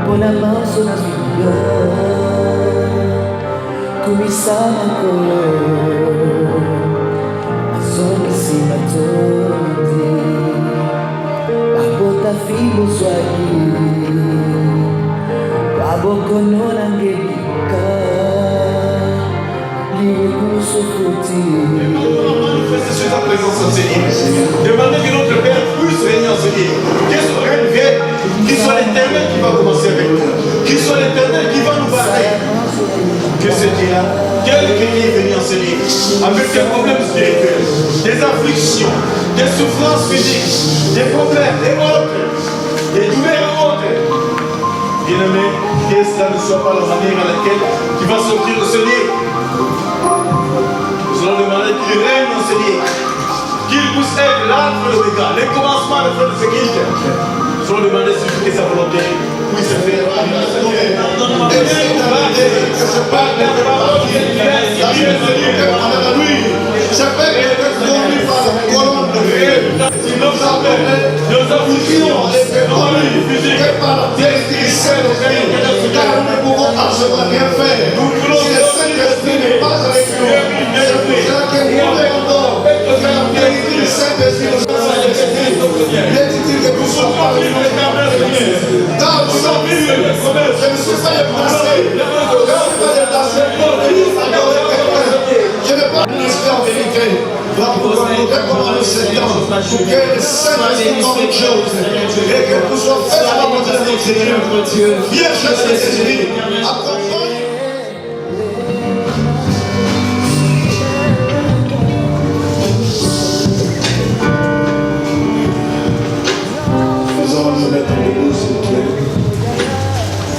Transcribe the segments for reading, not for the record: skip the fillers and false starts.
Bonamaso na vida, kumisama kolo, azoni sima todi, babota filho swagi, baboko nona ngebika, liwe kusofuti. Manifestation de ta présence en Seigneur. Demandez que notre Père puisse régner en Seigneur. Que ce règne vienne, qu'il soit l'Éternel qui va commencer avec nous. Qu'il soit l'Éternel qui va nous battre. Que ce Dieu-là, quelqu'un qui est venu en Seigneur, avec des problèmes spirituels, des afflictions, des souffrances physiques, des problèmes, des autres, des douleurs et autres. Bien-aimé, que cela ne soit pas la manière à laquelle tu vas sortir de ce lit. Nous allons demander qu'il règne en Seigneur, qu'il puisse être l'âtre de l'État, les commencements de faire de ce qu'il fait. Nous allons demander que sa volonté puisse se faire.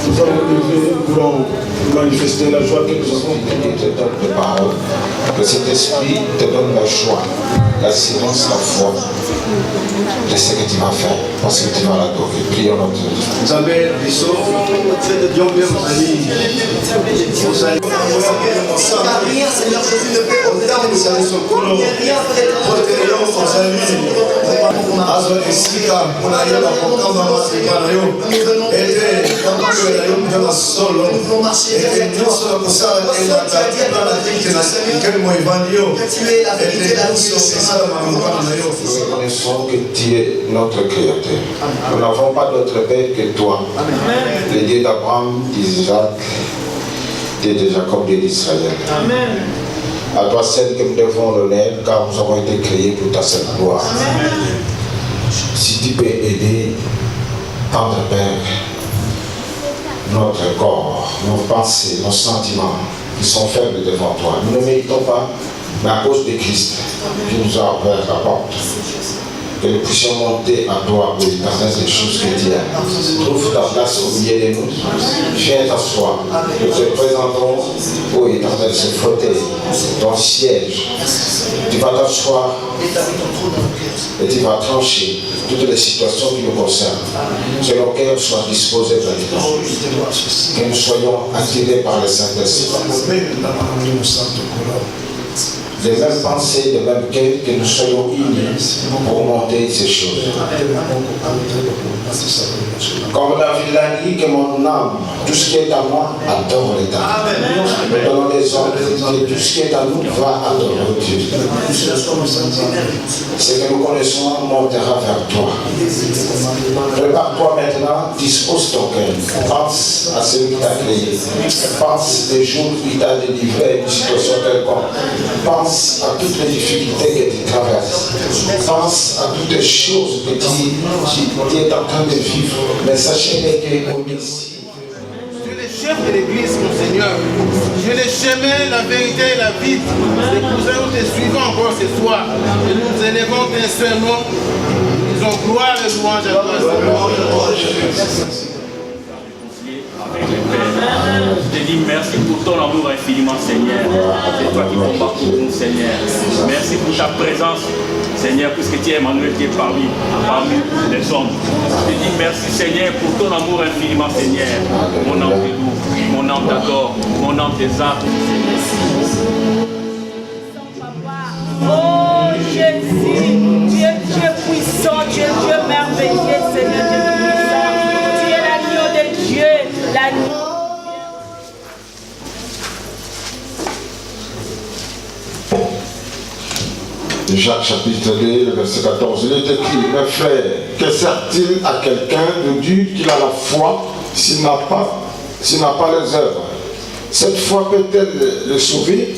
Nous allons lever, nous voulons manifester la joie que nous avons. Il te donne de parole. Que cet esprit te donne la joie, l'assurance, la foi de ce que tu vas faire, parce que tu vas l'adorer. Prions notre Dieu. Vous avez des sauts, rien, Seigneur Jésus, ne peut au-delà de nous. Rien Nous reconnaissons que tu es notre Créateur. Nous n'avons pas d'autre Père que toi. Le Dieu d'Abraham, d'Isaac, Dieu de Jacob, Dieu d'Israël. À toi seul que nous devons l'honneur, car nous avons été créés pour ta seule gloire. Si tu peux aider, tendre Père, notre corps, nos pensées, nos sentiments, qui sont faibles devant toi. Nous ne méritons pas, mais à cause de Christ, qui nous a ouvert la porte. Que nous puissions monter à toi, ô Éternel, des choses que tu aimes. Trouve ta place au milieu de nous. Viens t'asseoir. Nous te présentons, ô Éternel, ce fauteuil, ton siège. Tu vas t'asseoir et tu vas trancher toutes les situations qui nous concernent. Que nos cœurs soient disposés maintenant. Que nous soyons attirés par le Saint-Esprit. Les mêmes pensées, les mêmes cœurs, que nous soyons unis pour monter ces choses. Comme David l'a dit, que mon âme, tout ce qui est à moi, adore l'Éternel. Nous donnons des ordres, que tout ce qui est à nous va adorer Dieu. Ce que nous connaissons montera vers toi. Prépare-toi maintenant, dispose ton cœur. Pense à celui qui t'a créé. Pense des jours où il t'a délivré d'une situation quelconque. Pense à toutes les difficultés que tu traverses. Pense à toutes les choses que tu es en train de vivre. Mais sachez que tu es connu ici. Tu es le chef de l'église, mon Seigneur. Tu es le chemin, la vérité et la vie. Les cousins nous te suivons encore ce soir. Et nous élevons tes saints noms. Nous disons gloire et louange à toi. Je te dis merci pour ton amour infiniment, Seigneur. C'est toi qui combats pour nous, Seigneur. Merci pour ta présence, Seigneur, puisque tu es Emmanuel, qui est parmi les hommes. Je te dis merci, Seigneur, pour ton amour infiniment, Seigneur. Mon âme te loue, mon âme t'adore, mon âme t'exalte. Oh Jésus, tu es Dieu puissant, tu es Dieu merveilleux. Jacques chapitre 2, le verset 14, il est écrit, mes frères, que sert-il à quelqu'un de dire qu'il a la foi s'il n'a pas les œuvres? Cette foi peut-elle le sauver?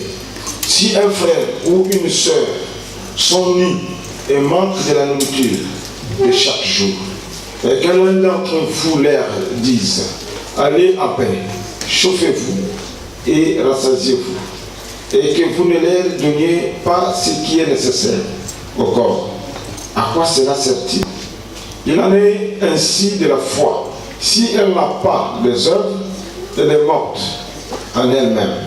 Si un frère ou une sœur sont nus et manquent de la nourriture de chaque jour, et que l'un d'entre vous leur dise, allez à paix, chauffez-vous et rassasiez-vous, et que vous ne leur donniez pas ce qui est nécessaire au corps, à quoi cela sert-il? Il en est ainsi de la foi. Si elle n'a pas les œuvres, elle est morte en elle-même.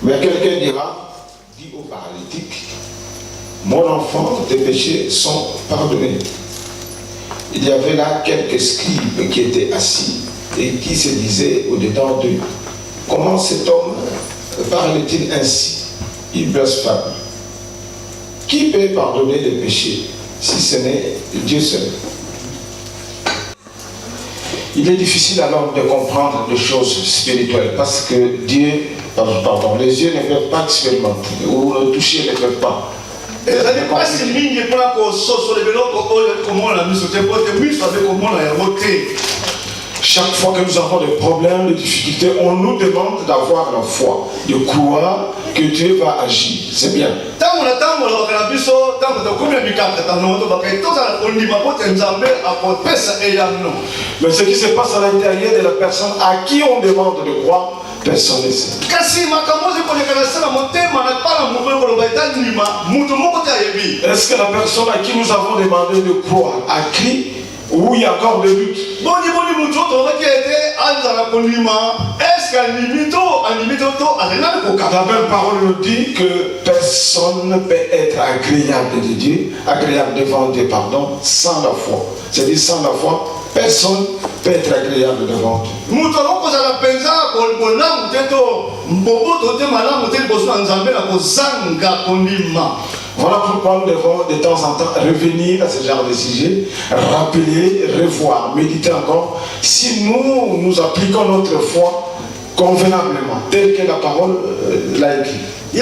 Mais quelqu'un dira, dit au paralytique, mon enfant, tes péchés sont pardonnés. Il y avait là quelques scribes qui étaient assis et qui se disaient au-dedans d'eux, comment cet homme parle-t-il ainsi? Il blasphème. Qui peut pardonner les péchés si ce n'est Dieu seul? Il est difficile alors de comprendre des choses spirituelles parce que Dieu, pardon, les yeux ne peuvent pas expérimenter ou toucher ne peuvent pas. Chaque fois que nous avons des problèmes, des difficultés, on nous demande d'avoir la foi, de croire que Dieu va agir. C'est bien. Mais ce qui se passe à l'intérieur de la personne à qui on demande de croire, personne ne sait. Est-ce que la personne à qui nous avons demandé de croire a crié ou il y a encore des doutes? La même parole nous dit que personne ne peut être agréable de Dieu, agréable devant Dieu, pardon, sans la foi. C'est-à-dire sans la foi, personne peut être agréable devant Dieu. Voilà pourquoi nous devons de temps en temps revenir à ce genre de sujet, rappeler, revoir, méditer encore, si nous appliquons notre foi convenablement, tel que la parole l'a écrit. Et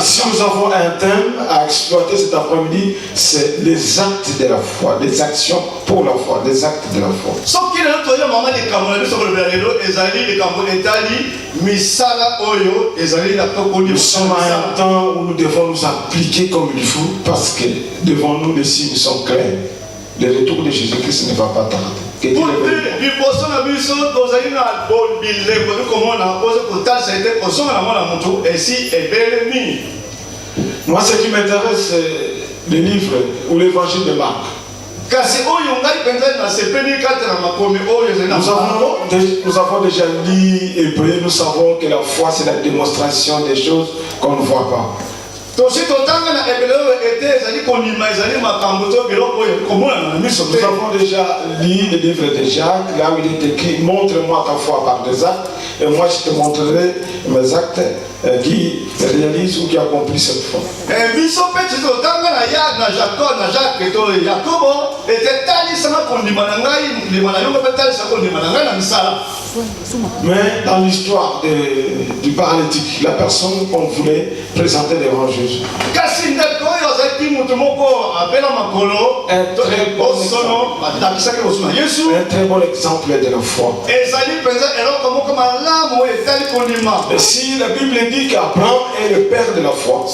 si nous avons un thème à exploiter cet après-midi, c'est les actes de la foi, les actions pour la foi, les actes de la foi. Nous sommes à un temps où nous devons nous appliquer comme il faut parce que devant nous les signes sont clairs. Le retour de Jésus-Christ ne va pas tarder. Moi, ce qui m'intéresse, c'est le livre ou l'évangile de Marc. Nous avons déjà lu Hébreu, nous savons que la foi c'est la démonstration des choses qu'on ne voit pas. Nous avons déjà lu le livre de Jacques, là où il est écrit, montre-moi ta foi par des actes, et moi je te montrerai mes actes qui réalisent ou qui accomplissent cette foi. Mais dans l'histoire du paralytique, la personne qu'on voulait présenter devant Jésus, un très bon exemple de la foi. Et si la Bible dit qu'Abraham est le père de la foi,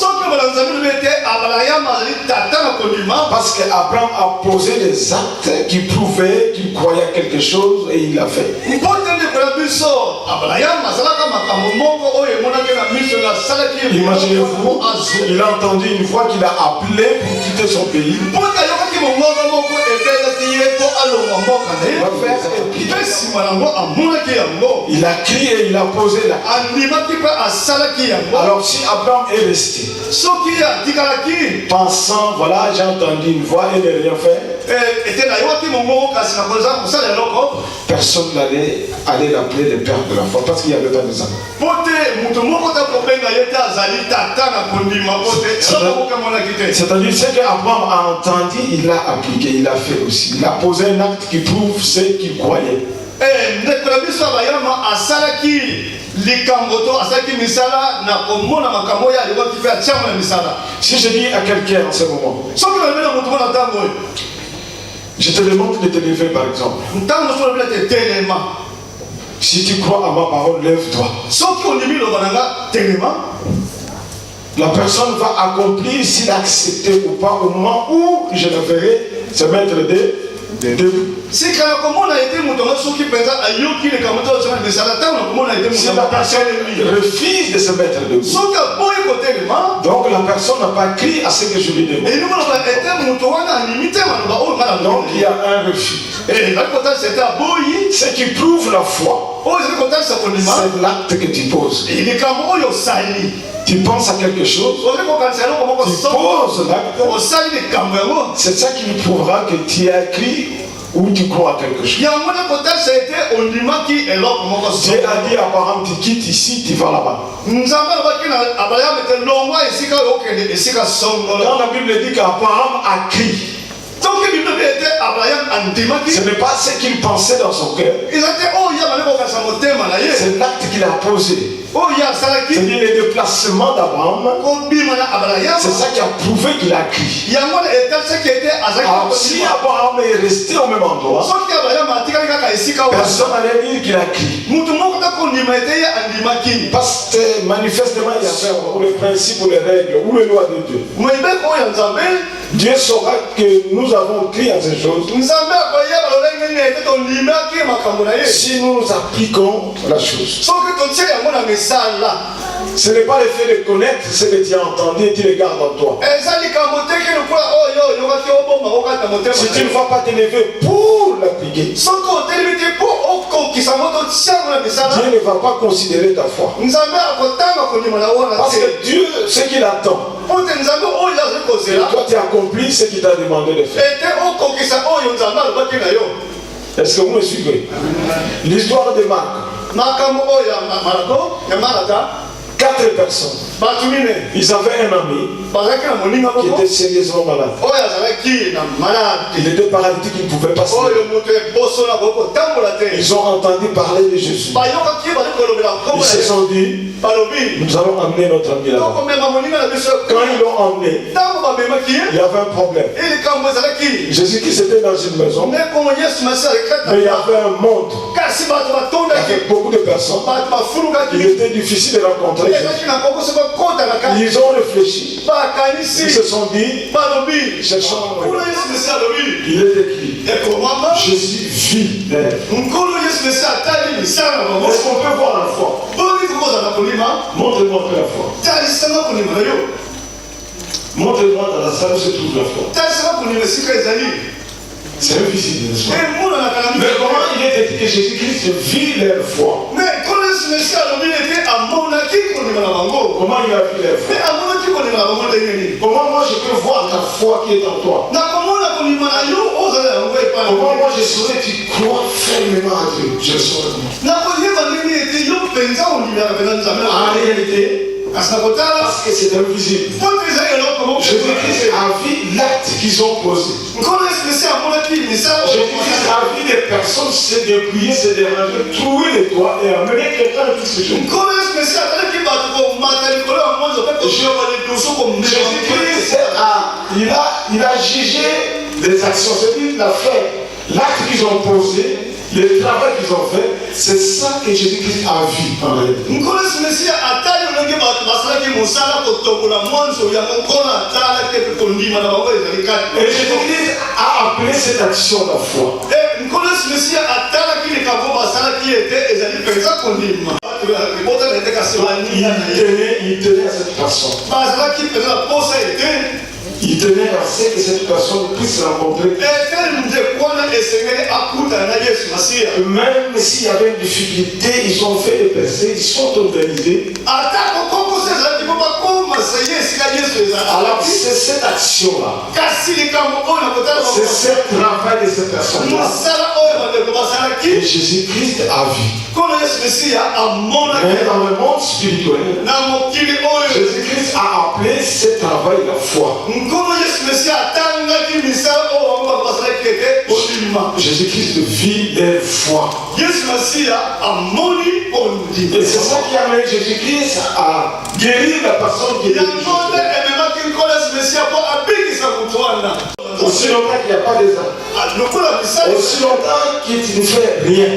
parce qu'Abraham a posé des actes qui prouvaient qu'il croyait à quelque chose et il l'a fait. Imaginez-vous, il a entendu une fois qu'il a appelé pour quitter son pays. Il a crié et il a posé là. Alors si Abraham est resté, pensant, voilà, j'ai entendu une voix et n'a rien fait, personne n'allait l'appeler le père de la foi parce qu'il n'y avait pas de ça. C'est-à-dire ce qu'Abraham a entendu, il l'a appliqué, il l'a fait aussi. Il a posé un acte qui prouve ce qu'il croyait. ndeko na biso bayama asalaki likambo to asalaki misala na komona makambo ya alikuwa kipe achama na misala. Si je dis à quelqu'un en ce moment, Soki na mbele mutu mona tango je te demande de te lever par exemple. ntango so na mbele telema. Si tu crois à ma parole, lève-toi. Soki ondimi loba nanga telema. La personne va accomplir s'il a accepté ou pas au moment où je le verrai se mettre debout. Si kana komona ete mutu ngo soki penza ayoki le kamoto so na misala tango komona ete Si mutu la personne refuse de se mettre debout, soki boyi ko telema. donc la personne n'a pas crié à ce que je lui demande. Et nous on va ete mutu wana limite manoba o ngala. Donc il y a un refus. Et la kota c'était boyi. Ce qui prouve la foi, O c'est kota sa konima. c'est l'acte que tu poses. Il est comme oyo sali. Tu penses à quelque chose, O le ko kanselo ko ko tu so. poses O l'acte, sali de kamero. c'est ça qui nous prouvera que tu as écrit ou tu crois à quelque chose. Ya mona kota c'était ondimaki eloko moko so. Dieu a dit à Abraham, tu quittes ici, tu vas là-bas. Nzamba ba kina Abraham était longwa esika okende esika songolo. Quand la Bible dit qu'Abraham a crié, Donc il était Abraham andimaki. ce n'est pas ce qu'il pensait dans son cœur, Il était oh ya bale ko kasa motema na ye. c'est l'acte qu'il a posé. Oh ya salaki C'est-à-dire le déplacement d'Abraham, ko bima na Abraham. c'est ça qui a prouvé qu'il a crié. Ya mona était ce qui était azaki. Alors si Abraham est resté au même endroit, Soki Abraham atika kaka esika wa. personne n'allait dire qu'il a crié. Mutu moko ta ko ndima ete ya andimaki. Parce que manifestement, il y avait le principe ou les règles ou les lois de Dieu. Moibe ko ya nzambe. Dieu saura que nous avons crié à ces choses Nzambe akoyeba lolenge ni ete to ndimaki makambo na ye. si nous appliquons la chose. Soki to tse yango na misala. Ce n'est pas le fait de connaître ce que tu as entendu et tu le gardes en toi. Eza likambo te ke lokola oyo yokaki oboma okata motema. Si tu ne vas pas te lever pour l'appliquer, Soki otelemi te mpo okokisa moto tiango na misala. Dieu ne va pas considérer ta foi. Nzambe akotanga kondima na wana Parce te. que Dieu, ce qu'il attend, Po te nzambe oyo azali c'est kozela. que toi tu accomplis ce qu'il t'a demandé de faire. Ete okokisa oyo nzambe alobaki na yo. Est-ce que vous me suivez? L'histoire de Marc, Makambo oyo ya Marko ya Marata. 4 personnes, Batu mine ils avaient un ami bazalaki na moninga qui moko était sérieusement malade. oyo azalaki na malade. Il était paralytique, il ne pouvait pas se lever. Oyo moto ebosola kotambola te. Ils ont entendu parler de Jésus. Bayokaki bali kolobela Ils nkombo se na ye. sont dit, Balobi nous allons emmener notre ami là-bas. tokomema moninga na biso. Quand ils l'ont emmené, Ntango bamemaki ye il y avait un problème. likambo ezalaki Jésus-Christ était dans une maison, nde nkombo yesu masi alekata. mais il y avait un monde Kasi bato batondaki avec beaucoup de personnes. bato bafulukaki Il était difficile de rencontrer Jésus. ezalaki na koko soki okota na kati Ils ont réfléchi. Ils bakanisi se sont dit, balobi cherchons. nkolo yesu mesi alobi Il est écrit, ekomama Jésus vit d'elle. nkolo yesu mesi atali misala na bango Est-ce qu'on peut voir la foi? boni kokozala na kolima Montre-moi un peu la foi. talisanga kolima na yo Montre-moi dans la salle où se trouve la foi. talisanga kolima esika ezali C'est invisible, n'est-ce pas? emonanaka na Mais miso comment il est écrit que Jésus-Christ vit leur foi? mais nkolo yesu mesi alobi ete amonaki kolima na bango Comment il a vu leur foi? me amonaki kolima na bango ndenge nini Comment moi je peux voir ta foi qui est en toi? nakomona kolima na yo ozala yango epai na Comment bango. moi je saurais tu crois fermement à Dieu? Je le saurais. nakoyeba ndenge ete yo mpenza olimaka mpenza nzambe En réalité, kasi nakotala parce que c'est invisible, po mpenza eloko moko Jésus-Christ a vu l'acte qu'ils ont posé. nkolo yesu mesi amonaki misala Jésus-Christ a vu des personnes se dépouiller, se déranger, trouver les toits et amener quelqu'un qui se joue. nkolo yesu mesi atalaki bato komata likolo ya mwanzo mpe kosheba lidusu Jésus-Christ il a jugé les actions, c'est-à-dire il a fait l'acte qu'ils ont posé, le travail qu'ils ont fait, c'est ça que Jésus-Christ a vu en réalité. nkolo yesu mesi atali ndenge bato basalaki mosala kotombola mwanzo yango nkolo atalaki epe kondima na bango ezali Et kati Jésus-Christ a appelé cette action la foi. nkolo yesu mesi atalaki likambo basalaki ete ezali mpenza kondima libota na ete kasi bania na ye Il tenait à cette personne. bazalaki mpenza na posa ete Il tenait à ce que cette personne puisse rencontrer. ete ndeko wana esengeli akutana na yesu masiya Même s'il y avait une difficulté, ils ont fait des percées, ils sont organisés. ata kokokose ezalaki mpo bakoma seye esika Alors c'est cette action-là, c'est ce travail de cette personne-là que Jésus-Christ a vu. Mais dans le monde spirituel, Jésus-Christ a appelé ce travail la foi. Jésus-Christ vit des foi. Et c'est ça qui amène Jésus-Christ à guérir la personne qui est aussi longtemps qu'il n'y a pas des âmes. Aussi longtemps qu'il ne fait rien.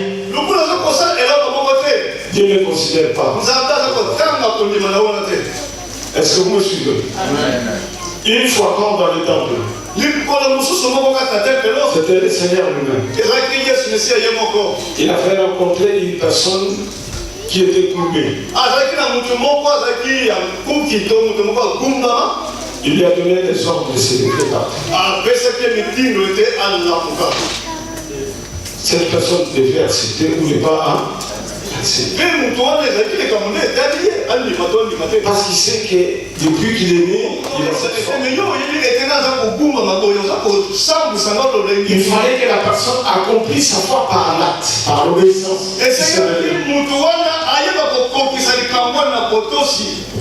Dieu ne considère pas. Est-ce que vous me suivez? Une fois comme dans le temple, c'était le Seigneur lui-même. Il a fait rencontrer une personne qui était courbée. Il lui a donné des ordres de se lever par terre. Cette personne devait accepter ou ne pas accepter. Parce qu'il sait que depuis qu'il est né, il a cette forme. Il fallait que la personne accomplisse sa foi par l'acte, par l'obéissance.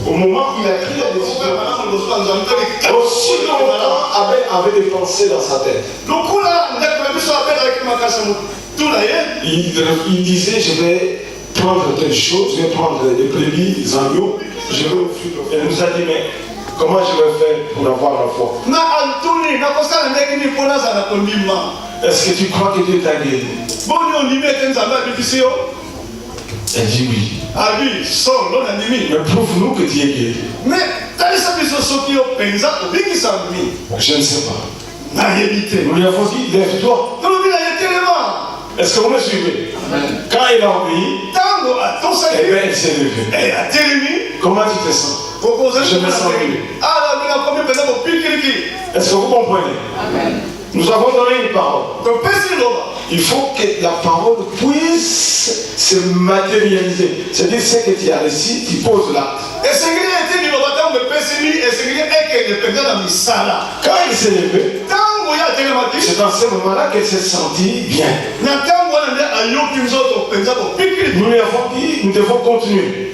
Au moment où il a pris la décision, aussi longtemps avait des pensées dans sa tête. Il disait, je vais prendre telle chose, je vais prendre des brebis, des agneaux, je vais offrir. Elle nous a dit, mais comment je vais faire pour avoir la foi? Est-ce que tu crois que Dieu t'a guéri? Elle dit oui. Mais prouve-nous que tu es guéri. Je ne sais pas. Nous lui avons dit, lève-toi. Est-ce que vous me suivez? Quand il a obéi, eh bien il s'est levé. Comment tu te sens? Je me sens mieux. Est-ce que vous comprenez? Nous avons donné une parole. Il faut que la parole puisse se matérialiser. C'est-à-dire ce que tu as reçu, tu poses l'acte. Quand il s'est levé, c'est dans ce moment-là qu'elle s'est sentie bien. Nous lui avons dit, nous devons continuer.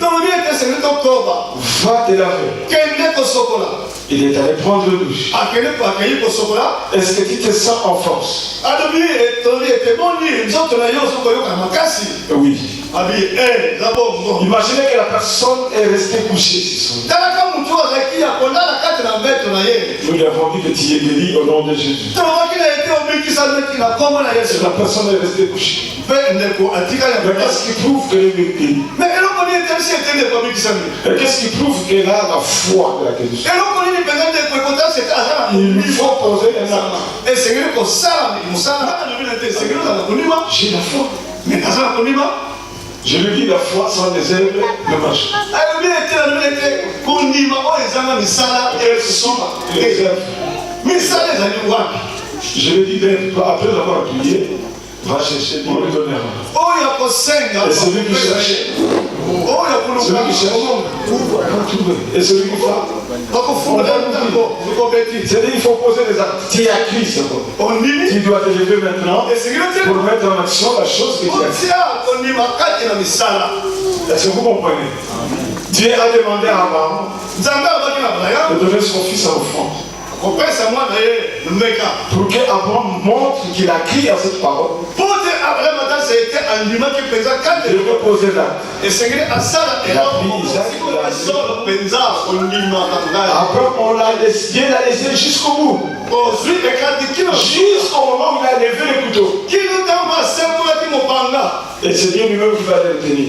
Va te laver. Il est allé prendre le douche. Est-ce que tu te sens en force? Oui. Imaginez que la personne est restée couchée sur son lit. Nous lui avons dit que tu es guéri au nom de Jésus. La personne est restée couchée. Mais qu'est-ce qui prouve qu'elle est guérie? Qu'est-ce qui prouve qu'elle a la foi de la guérison? Il faut poser un acte. J'ai la foi. Je lui dis la foi sans les œuvres ne marche pas. Quelles sont les œuvres? Je lui dis lève-toi après avoir prié. Va chercher pour le donner. Et celui qui cherche, et celui qui frappe. C'est-à-dire qu'il faut poser des actes. Tu as Christ. Tu dois te lever maintenant pour mettre en action la chose que tu as fait. Est-ce que vous comprenez? Dieu a demandé à Abraham de donner son fils à l'offrande. Pour qu'Abraham montre qu'il a crié à cette parole, il devait poser l'acte. Il a pris Isaac, Abraham, on l'a laissé jusqu'au bout. Jusqu'au moment où il a levé le couteau. Et c'est Dieu lui-même qui va le tenir.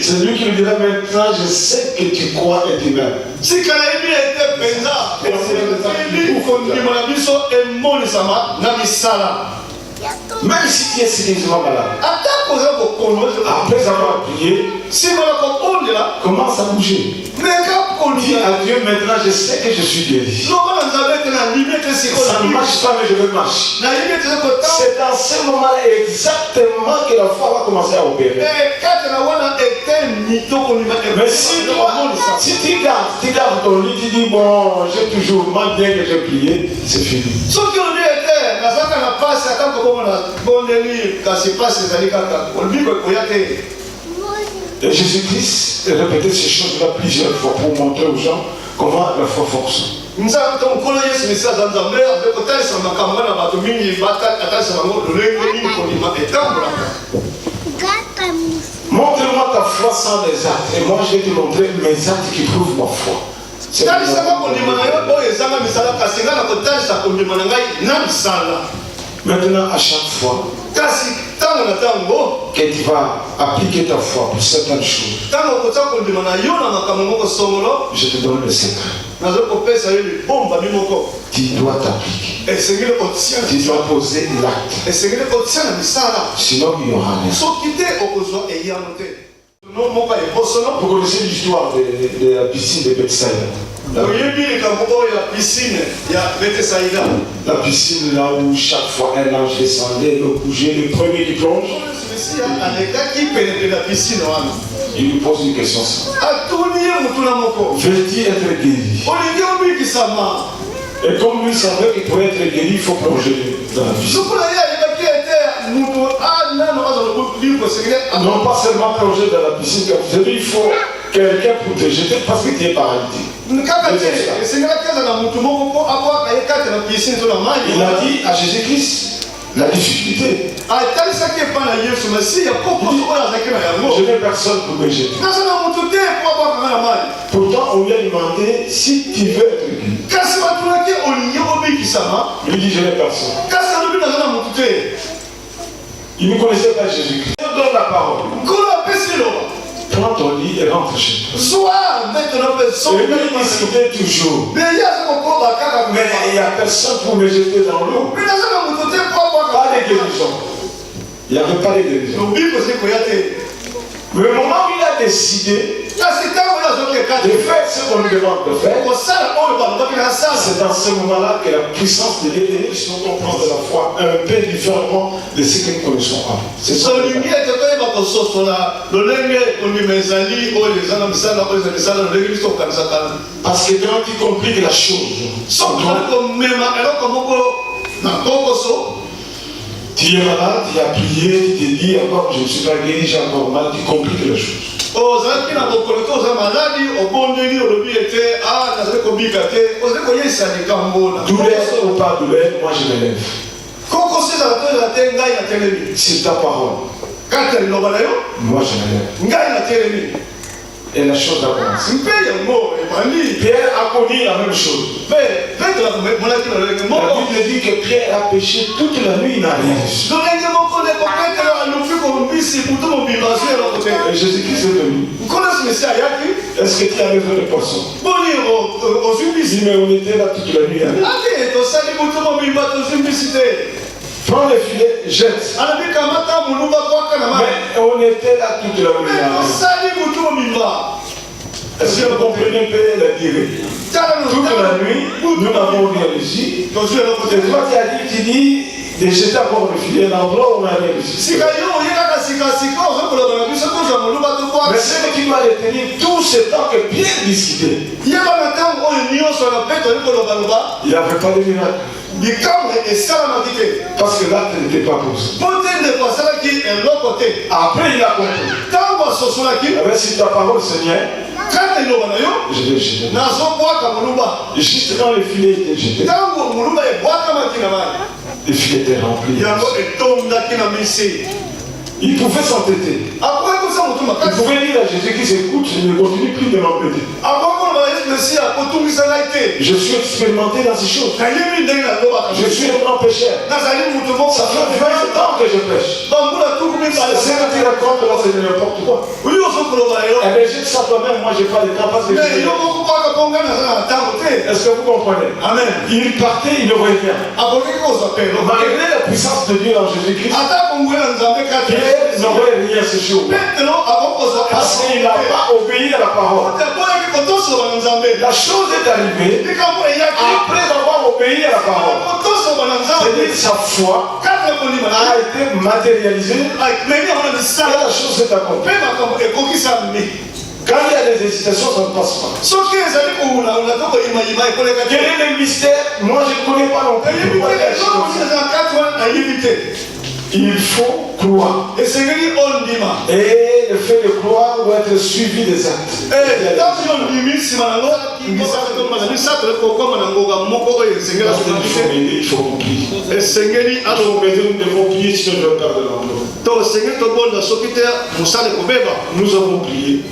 C'est lui qui lui dira maintenant, je sais que tu crois et tu m'aimes. Même si tu es sérieusement malade, après avoir prié, commence à bouger. Dis à Dieu maintenant, je sais que je suis guéri. Ça ne marche pas, mais je veux marcher. C'est dans ce moment-là exactement que la foi va commencer à opérer. Mais si toi, si tu gardes ton lit, tu dis bon, j'ai toujours mal bien que j'ai prié, c'est fini. Et Jésus-Christ a répété ces choses-là plusieurs fois pour montrer aux gens comment la foi fonctionne. Montre-moi ta foi sans les actes, et moi je vais te montrer mes actes qui prouvent ma foi. Maintenant, à chaque fois que tu vas appliquer ta foi pour certaines choses, je te donne le secret. Tu dois t'appliquer. Tu dois poser l'acte. Sinon, il y aura rien. Vous connaissez l'histoire de la piscine de Bethsaïda. La piscine là où chaque fois un ange descendait, le bougeait, le premier qui plonge. Il lui pose une question. Veux-tu être guéri? Et comme lui savait qu'il pouvait être guéri, il faut plonger dans la piscine. Non pas seulement plonger dans la piscine, il faut quelqu'un pour te jeter parce que tu es paralytique. Il a dit à Jésus-Christ la difficulté. Je n'ai personne pour me jeter. Pourtant, on lui a demandé si tu veux être guéri. Il dit je n'ai personne. Il ne connaissait pas Jésus-Christ. Il donne la parole. Prends ton lit et rentre chez toi. Et lui, il discutait toujours. Mais il n'y a personne pour me jeter dans l'eau. Pas de guérison. Il n'y avait pas de guérison. Mais le moment où il a décidé de faire ce qu'on lui demande de faire, c'est dans ce moment-là que la puissance de l'élévation comprend de la foi un peu différemment de ce que nous connaissons avant. C'est ça. Parce que quand tu compliques la chose, tu es malade, tu as prié, tu te dis encore je ne suis pas guéri, j'ai encore mal, tu compliques la chose. Douleur ou pas douleur, moi je me lève. C'est ta parole. Moi je me lève. Et la chose a commencé. Pierre a connu la même chose. La Bible dit que Pierre a péché toute la nuit, il n'a rien reçu. Et Jésus-Christ est venu. Est-ce que tu as besoin de poisson? Mais on était là toute la nuit. Prends le filet, jette. Mais on était là toute la nuit. Est-ce que vous comprenez un peu la durée? Toute la nuit, nous n'avons rien réussi. Et toi tu dis de jeter encore le filet dans l'endroit où on a réussi. Mais ce qui m'a retenu tout ce temps que Pierre discutait, il n'y avait pas de miracle. Parce que l'acte n'était pas posé. Après il a compris. Mais si ta parole Seigneur, je vais jeter. Juste quand le filet était jeté, le filet était rempli. Il pouvait s'entêter. Il pouvait dire à Jésus qui s'écoute, je ne continue plus de m'embêter. Je suis expérimenté dans ces choses. Je suis un grand pécheur. Ça fait 20 ans que je pêche. C'est ce que tu racontes là, c'est n'importe quoi. Eh bien, je sais toi-même, moi j'ai pas de temps parce que est-ce que vous comprenez? Amen. Il partait, il ne voyait rien. Malgré la puissance de Dieu en Jésus-Christ, Pierre n'aurait rien ce jour. Parce qu'il n'a pas obéi à la parole. La chose est arrivée après avoir obéi à la parole. C'est-à-dire sa foi a été matérialisé. Et la chose s'est accomplie. Quand il y a des hésitations, ça ne passe pas. Quel est le mystère? Moi, je ne connais pas non plus. Il faut croire. Et le fait de croire doit être suivi des actes. Il faut prier. Nous devons prier si nous devons perdre l'emploi. Nous avons prié.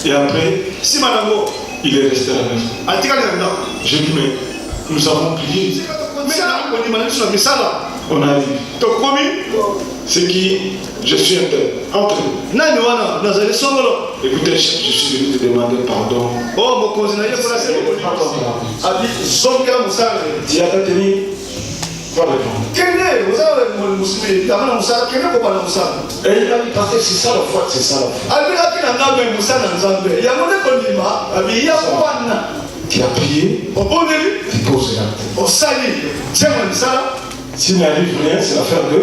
Et après, il est resté à la maison. J'ai dit, mais nous avons prié. On arrive. C'est qui? Je suis un tel. Entre nous. Écoutez, chef, je suis venu te demander pardon. Tu n'as pas tenu. Va répondre. Et il a dit, parce que c'est ça la foi, c'est ça la foi. Tu as prié, tu poses l'acte. S'il n'arrive rien, c'est l'affaire de.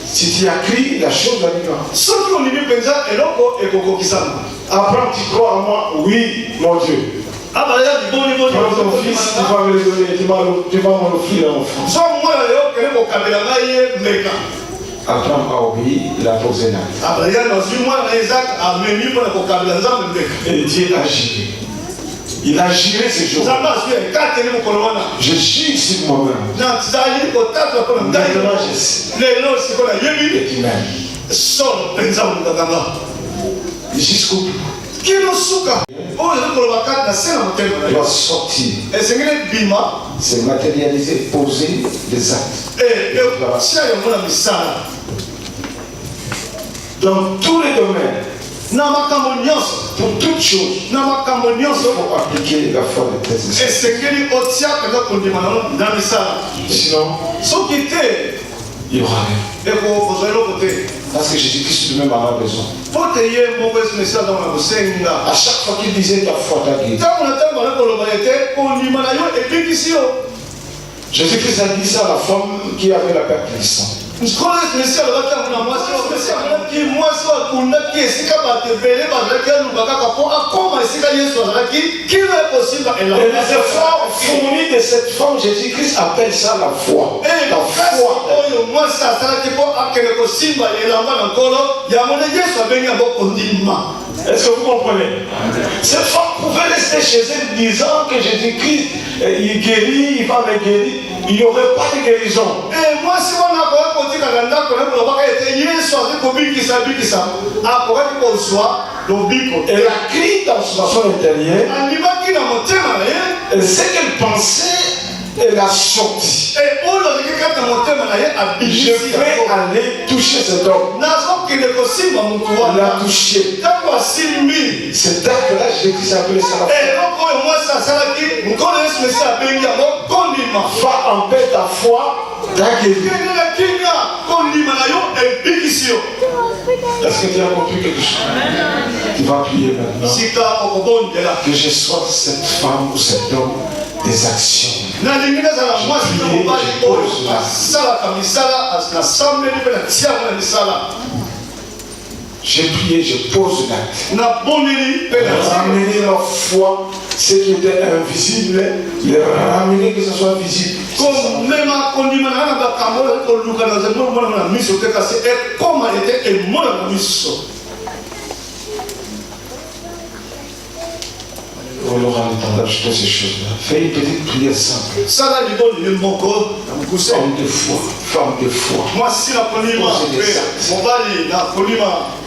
Si tu as crié, la chose arrivera. Après, tu crois en moi? Oui, mon Dieu. Ton fils, tu vas me le donner, tu vas m'en offrir un enfant. Abraham a obéi, il a posé l'acte. Et Dieu a géré. Il a géré ces jours. Je gère sur moi-même. Maintenant, je sais. Et tu m'aimes. Jusqu'au bout. Il va sortir. C'est matérialiser, poser des actes. Dans tous les domaines. Pour toutes choses, il faut appliquer la foi de tes esprits. Sinon, il n'y aura rien. Parce que Jésus-Christ lui-même en a besoin. À chaque fois qu'il disait ta foi t'a guéri. Jésus-Christ a dit ça à la femme qui avait la perte du sang. Et les efforts fournis de cette femme, Jésus-Christ appelle ça la foi. La foi. Est-ce que vous comprenez? Cette femme pouvait rester chez elle disant que Jésus-Christ, il guérit, il va me guérir. Il n'y aurait pas de guérison. Et moi, si on a elle a crié dans son intérieur. Et ce qu'elle pensait, elle a sorti. Je vais aller toucher cet homme. Elle a touché. Cet acte-là, Jésus appelé ça. Va en paix ta foi. Est-ce que tu as compris quelque chose? Tu vas prier maintenant. Que je sois cette femme ou cet homme des actions. J'ai prié, je pose l'acte. Ramener leur foi, ce qui était invisible, les ramener que ce soit visible. On aura l'entendage de ces choses-là. Fais une petite prière simple. Homme de foi, femme de foi.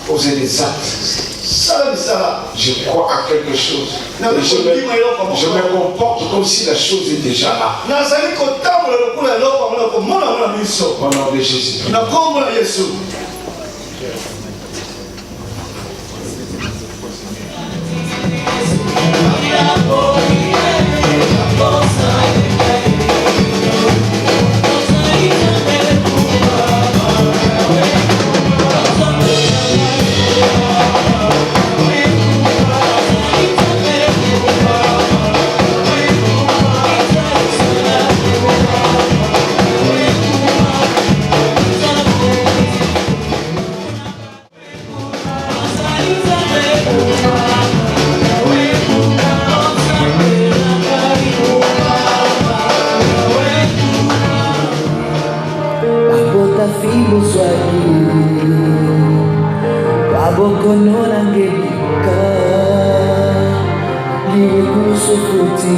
Poser des actes. Je crois à quelque chose. Je me comporte comme si la chose est déjà là. Au nom de Jésus. fimbo swaki babokono nangebika liwe kusufuti